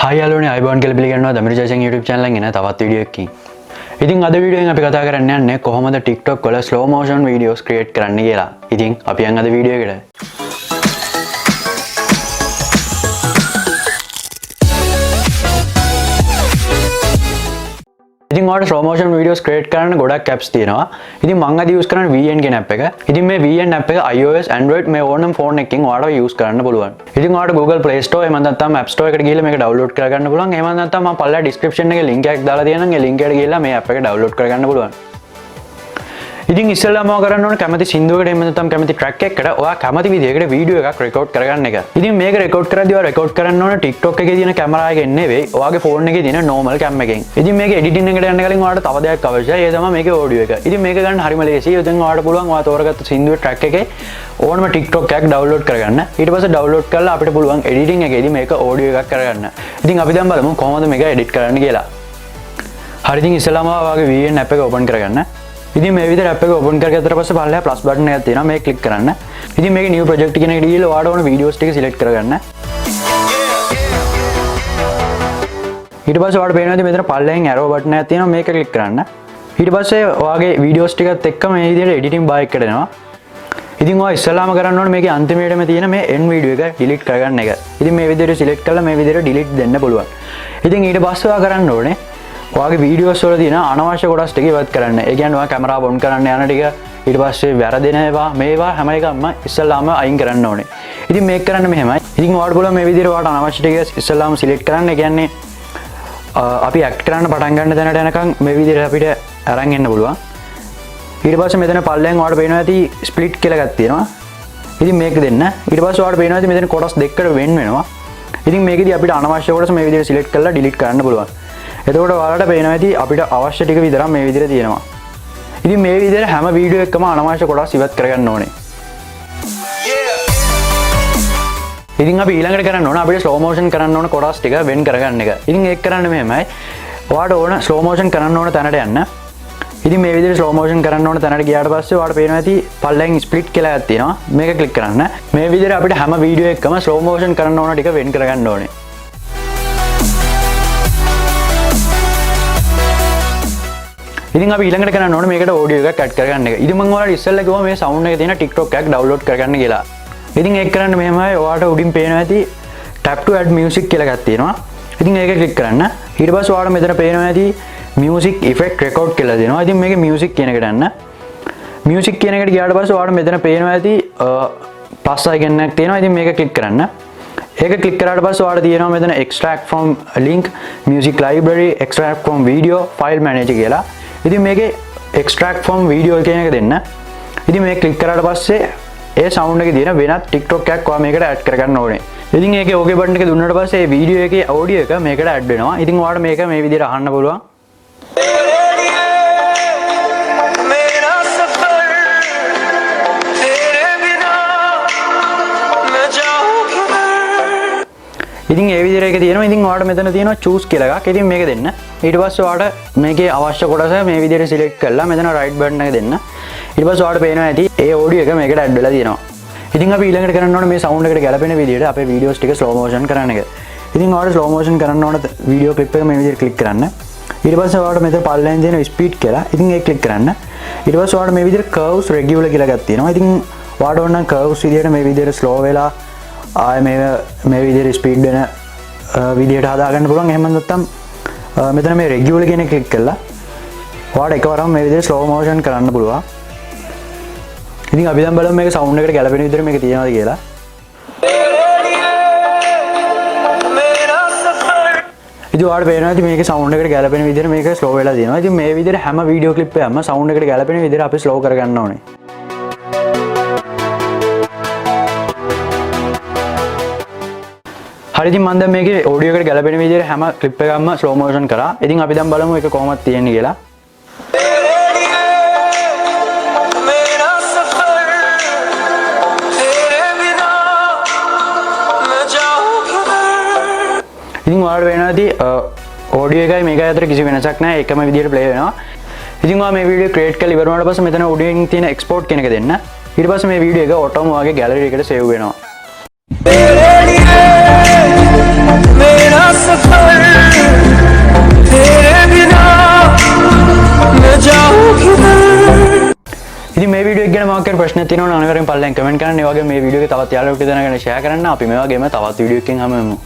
Hi යාළුවනේ අයිබෝන් කියලා පිළිගන්නවා දමිරු ජයසිංහ YouTube channel එකෙන් එන තවත් වීඩියෝ එකකින්. ඉතින් අද වීඩියෝ එකෙන් අපි කතා කරන්න යන්නේ කොහොමද TikTok වල slow motion videos create කරන්න කියලා. ඉතින් අපි යන් අද වීඩියෝ එකට. ඉතින් ඔයාලට slow motion videos create කරන්න ගොඩක් apps තියෙනවා. ඉතින් මම අද use කරන්නේ VN කියන app එක. ඉතින් මේ VN app එක iOS Android මේ ඕනම phone එකකින් ඔයාලට use කරන්න පුළුවන්. ඉතින් ඔයාලට Google Play Store එහෙම නැත්නම් App Store එකට ගිහලා මේක download කරගන්න පුළුවන්. එහෙම නැත්නම් මම පල්ලා description එකේ link එකක් දාලා තියෙනවා. ඒ link එකට ගිහලා මේ app එක download කරගන්න පුළුවන්. ඉතින් ඉස්සෙල්ලාම ඔයා කරන්න ඕනේ කැමති සින්දුවකට එහෙම නැත්නම් කැමති track එකකට ඔයා කැමති විදිහකට වීඩියෝ එකක් record කරගන්න එක. ඉතින් මේක record කරද්දී ඔයා record කරන්න ඕනේ TikTok එකේ තියෙන කැමරා එකෙන් නෙවෙයි ඔයාගේ phone එකේ තියෙන normal cam එකෙන්. ඉතින් මේක editing එකට යන්න කලින් ඔයාලට තව දෙයක් අවශ්‍යයි. ඒ තමයි මේකේ audio එක. ඉතින් මේක ගන්න හරිම ලේසියි. ඉතින් ඔයාලට පුළුවන් ඔයා තෝරගත්ත සින්දුවේ track එකේ ඕනම TikTok එකක් download කරගන්න. ඊට පස්සේ download කරලා අපිට පුළුවන් editing එකේදී මේක audio එකක් කරගන්න. ඉතින් අපි දැන් බලමු කොහොමද මේක edit කරන්න කියලා. හරි ඉතින් ඉස්සෙල්ලාම ඔයාගේ VN app එක open කරගන්න. ඉතින් මේ විදිහට app එක open කරගත්තට පස්සේ පල්ලෙහා plus button එකක් තියෙනවා මේක click කරන්න. ඉතින් මේකේ new project කියන එකට ගිහලා ඔයාලට ඕන videos ටික select කරගන්න. ඊට පස්සේ ඔයාලට පේනවා මෙතන පල්ලෙහෙන් arrow button එකක් තියෙනවා මේක click කරන්න. ඊට පස්සේ ඔයාගේ videos ටිකත් එක්ක මේ විදිහට editing bar එකකට එනවා. ඉතින් ඔයා ඉස්සෙල්ලාම කරන්න ඕනේ මේකේ අන්තිමේටම තියෙන මේ end video එක delete කරගන්න එක. ඉතින් මේ විදිහට select කරලා මේ විදිහට delete දෙන්න පුළුවන්. ඉතින් ඊට පස්සේ ඔයා කරන්න ඕනේ ඔයාගේ වීඩියෝස් වල තියෙන අනවශ්‍ය කොටස් ටික ඉවත් කරන්න. ඒ කියන්නේ ඔයා කැමරාව ඔන් කරන්න යන ටික ඊට පස්සේ වැරදෙන ඒවා මේවා හැම එකක්ම ඉස්සෙල්ලාම අයින් කරන්න ඕනේ. ඉතින් මේක කරන්න මෙහෙමයි. ඉතින් ඔයාලට පුළුවන් මේ විදිහට ඔයාලට අනවශ්‍ය ටික ඉස්සෙල්ලාම සිලෙක්ට් කරන්න. ඒ කියන්නේ අපි ඇක්ට් කරන්න පටන් ගන්න තැනට යනකම් මේ විදිහට අපිට අරන් එන්න පුළුවන්. ඊට පස්සේ මෙතන පල්ලෙන් ඔයාලට පේනවා ඇති ස්ප්ලිට් කියලා එකක් තියෙනවා. ඉතින් මේක දෙන්න. ඊට පස්සේ ඔයාලට පේනවා ඇති මෙතන කොටස් දෙකකට වෙන් වෙනවා. ඉතින් මේකෙදි අපිට අනවශ්‍ය කොටස් මේ විදිහට සිලෙක්ට් කරලා ඩිලීට් කරන්න පුළුවන්. එතකොට ඔයාලට පේනවා ඇති අපිට අවශ්‍ය ටික විතරක් මේ විදිහට තියෙනවා. ඉතින් මේ විදිහට හැම වීඩියෝ එකකම අනවශ්‍ය කොටස් ඉවත් කරගන්න ඕනේ. ඉතින් අපි ඊළඟට කරන්න ඕන අපිට slow motion කරන්න ඕන කොටස් ටික වෙන් කරගන්න එක. ඉතින් ඒක කරන්න මෙහෙමයි. ඔයාලට ඕන slow motion කරන්න ඕන තැනට යන්න. ඉතින් මේ විදිහට slow motion කරන්න ඕන තැනට ගියාට පස්සේ ඔයාලට පේනවා ඇති පල්ලෙන් split කියලා එකක් තියෙනවා. මේක click කරන්න. මේ විදිහට අපිට හැම වීඩියෝ එකකම slow motion කරන්න ඕන ටික වෙන් කරගන්න ඕනේ. ඉතින් අපි ඊළඟට කරන්න ඕනේ මේකට audio එකක් add කරගන්න එක. ඉතින් මම ඔයාලට ඉස්සෙල්ලා කිව්වා මේ sound එකේ තියෙන TikTok එකක් download කරගන්න කියලා. ඉතින් ඒක කරන්න මෙහෙමයි ඔයාලට උඩින් පේනවා ඇති tap to add music කියලා එකක් තියෙනවා. ඉතින් ඒක click කරන්න. ඊට පස්සේ ඔයාලට මෙතන පේනවා ඇති music effect record කියලා දෙනවා. ඉතින් මේකේ music කියන එකට යන්න. music කියන එකට ගියාට පස්සේ ඔයාලට මෙතන පේනවා ඇති plus icon එකක් තියෙනවා. ඉතින් මේක click කරන්න. ඒක click කරාට පස්සේ ඔයාලට තියෙනවා මෙතන extract from link, music library, extract from video, file manager කියලා. ඉතින් මේකේ extract from video කියන එක දෙන්න. ඉතින් මේක click කරාට පස්සේ ඒ sound එකේ තියෙන වෙනත් TikTok එකක් ඔයා මේකට add කරගන්න ඕනේ. ඉතින් ඒකේ okay button එක දුන්නාට පස්සේ මේ video එකේ audio එක මේකට add වෙනවා. ඉතින් ඔයාලට මේක මේ විදිහට අහන්න පුළුවන්. ඉතින් ඒ විදිහට එක තියෙනවා. ඉතින් ඔයාලට මෙතන තියෙනවා choose කියලා එකක්. ඉතින් මේක දෙන්න. ඊට පස්සේ ඔයාලට මේකේ අවශ්‍ය කොටස මේ විදිහට select කරලා මෙතන right button එක දෙන්න. ඊට පස්සේ ඔයාලට පේනවා ඇති ඒ audio එක මේකට add වෙලා තියෙනවා. ඉතින් අපි ඊළඟට කරන්න ඕනේ මේ sound එකට ගැලපෙන විදිහට අපේ videos ටික slow motion කරන්න එක. ඉතින් ඔයාලට slow motion කරන්න ඕන video clip එක මේ විදිහට click කරන්න. ඊට පස්සේ ඔයාලට මෙතන පල්ලෙන් තියෙන speed කියලා. ඉතින් ඒක click කරන්න. ඊට පස්සේ ඔයාලට මේ විදිහට curves regular කියලා එකක් තියෙනවා. ඉතින් ඔයාලට ඕන නම් curves විදිහට මේ විදිහට slow වෙලා ආයේ මේ විදිහට ස්පීඩ් වෙන විදිහට හදාගන්න පුළුවන්. එහෙම නැත්නම් මෙතන මේ රෙගියුලර් කියන එක ක්ලික් කරලා ඔයාලට එකවරම මේ විදිහට ස්ලෝ මෝෂන් කරන්න පුළුවන්. ඉතින් අපි දැන් බලමු මේක සවුන්ඩ් එකට ගැලපෙන විදිහට මේක තියනවාද කියලා. ඉතින් ඔයාලට පේනවා ඉතින් මේකේ සවුන්ඩ් එකට ගැලපෙන විදිහට මේක ස්ලෝ වෙලා තියෙනවා. ඉතින් මේ විදිහට හැම වීඩියෝ ක්ලිප් එකක්ම සවුන්ඩ් එකට ගැලපෙන විදිහට අපි ස්ලෝ කරගන්න ඕනේ. හරි ඉතින් මම දැන් මේකේ audio එකට ගැලපෙන විදිහට හැම clip එකක්ම slow motion කරා. ඉතින් අපි දැන් බලමු ඒක කොහොමද තියෙන්නේ කියලා. ඉතින් ඔයාලට වෙනවා ඇති audio එකයි මේකයි අතර කිසි වෙනසක් නැහැ. එකම විදිහට play වෙනවා. ඉතින් ඔයා මේ video create කරලා ඉවර වුණාට පස්සේ මෙතන උඩින් තියෙන export කියන එක දෙන්න. ඊට පස්සේ මේ video එක ඔටෝම ඔයාගේ gallery එකට save වෙනවා. मेरा सफर වීඩියෝ එක ගැන මොකක් හරි ප්‍රශ්න තියෙනවා නම් අනිවාර්යෙන් පල්ලෙන් කමෙන්ට් කරන්න. ඒ වගේම මේ වීඩියෝ එක තවත් යාළුවෙකුට දෙනගෙන ෂෙයා කරන්න. අපි මේ වගේම තවත් වීඩියෝ එකකින් හමු වෙමු.